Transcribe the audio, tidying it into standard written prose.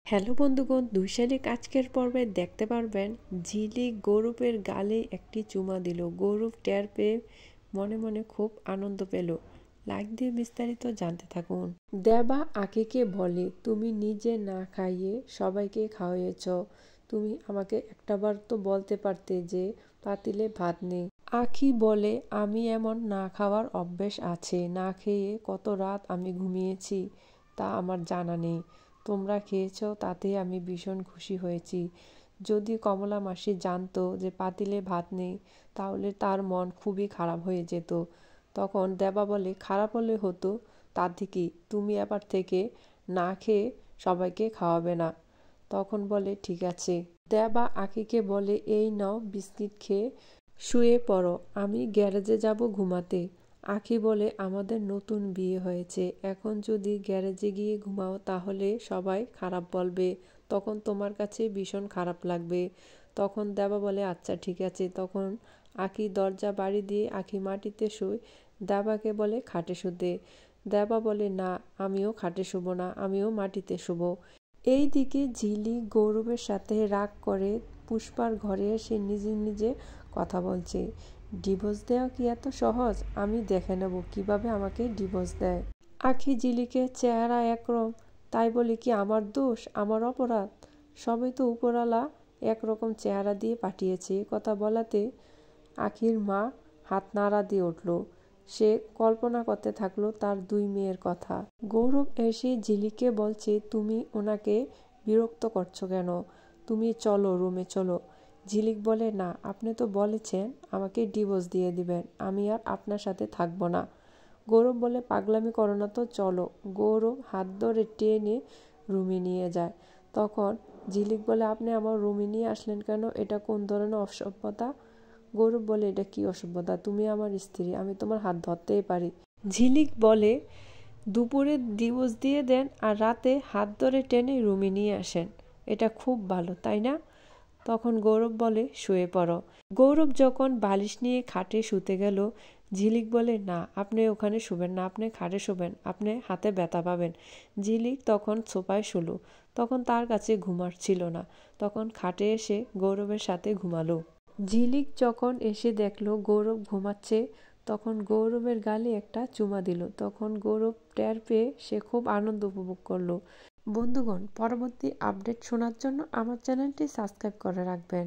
Hello বন্ধুগণ, ২ শালিক আজকের পর্বে দেখতে পারবেন ঝিলিক গৌরবের গালে একটি চুমা দিল। গৌরব টের পেয়ে মনে মনে খুব আনন্দ পেল। লাইক দিয়ে বিস্তারিত জানতে থাকুন। দেবা আঁখিকে বলে, তুমি নিজে না খাইয়ে সবাইকে খাওয়াইছ। তুমি আমাকে একটাবার তো বলতে পারতে যে পাতিলে ভাত নেই। আঁখি বলে, আমি এমন না খাওয়ার অভ্যেস আছে, না খেয়ে কত রাত আমি ঘুমিয়েছি তা আমার জানা নেই। তোমরা খেয়েছ তাতেই আমি ভীষণ খুশি হয়েছি। যদি কমলা মাসি জানতো যে পাতিলে ভাত নেই তাহলে তার মন খুবই খারাপ হয়ে যেত। তখন দেবা বলে, খারাপ হলে হতো, তাতে কি, তুমি এবার থেকে না খেয়ে সবাইকে খাওয়াবে না। তখন বলে, ঠিক আছে। দেবা আঁখিকে বলে, এই নাও বিস্কিট খেয়ে শুয়ে পড়ো, আমি গ্যারেজে যাব ঘুমাতে। আঁখি বলে, আমাদের নতুন বিয়ে হয়েছে, এখন যদি গ্যারেজে গিয়ে ঘুমাও তাহলে সবাই খারাপ বলবে, তখন তোমার কাছে ভীষণ খারাপ লাগবে। তখন দেবা বলে, আচ্ছা ঠিক আছে। তখন আঁখি দরজা বাড়ি দিয়ে আঁখি মাটিতে শুয়ে দেবাকে বলে খাটে শুতে। দেবা বলে, না, আমিও খাটে শুবো না, আমিও মাটিতে শুবো। এইদিকে ঝিলিক গৌরবের সাথে রাগ করে পুষ্পার ঘরে এসে নিজে নিজে কথা বলছে। ডিভোর্স দেওয়া কি এত সহজ? আমি দেখে নেব কিভাবে আমাকে ডিভোর্স দেয়। আঁখি ঝিলিকের চেহারা একরকম, তাই বলে কি আমার দোষ, আমার অপরাধ? সবই তো উপরওয়ালা একরকম চেহারা দিয়ে পাঠিয়েছে। কথা বলাতে আঁখির মা হাত নাড়া দিয়ে উঠল। সে কল্পনা করতে থাকলো তার 2 মেয়ের কথা। গৌরব এসে ঝিলিককে বলছে, তুমি ওনাকে বিরক্ত করছো কেন? তুমি চলো, রুমে চলো। ঝিলিক বলে, না, আপনি তো বলেছেন আমাকে ডিভোর্স দিয়ে দিবেন, আমি আর আপনার সাথে থাকবো না। গৌরব বলে, পাগলামি করো না তো, চলো। গৌরব হাত ধরে টেনে রুমে নিয়ে যায়। তখন ঝিলিক বলে, আপনি আমার রুমে নিয়ে আসলেন কেন? এটা কোন ধরনের অসভ্যতা? গৌরব বলে, এটা কি অসভ্যতা? তুমি আমার স্ত্রী, আমি তোমার হাত ধরতেই পারি। ঝিলিক বলে, দুপুরে ডিভোর্স দিয়ে দেন আর রাতে হাত ধরে টেনে রুমে নিয়ে আসেন, এটা খুব ভালো, তাই না? তখন গৌরব বলে, শুয়ে পড়ো। গৌরব যখন বালিশ নিয়ে খাটে শুতে গেল, ঝিলিক বলে, না, আপনি ওখানে শুবেন না, আপনি খাটে শুবেন, আপনি হাতে ব্যথা পাবেন। ঝিলিক তখন সোফায় শুলো। তখন তার কাছে ঘুমার ছিল না, তখন খাটে এসে গৌরবের সাথে ঘুমালো। ঝিলিক যখন এসে দেখলো গৌরব ঘুমাচ্ছে, তখন গৌরবের গালে একটা চুমা দিল। তখন গৌরব টের পেয়ে সে খুব আনন্দ উপভোগ করলো। বন্ধুগণ, পরবর্তী আপডেট শোনার জন্য আমার চ্যানেলটি সাবস্ক্রাইব করে রাখবেন।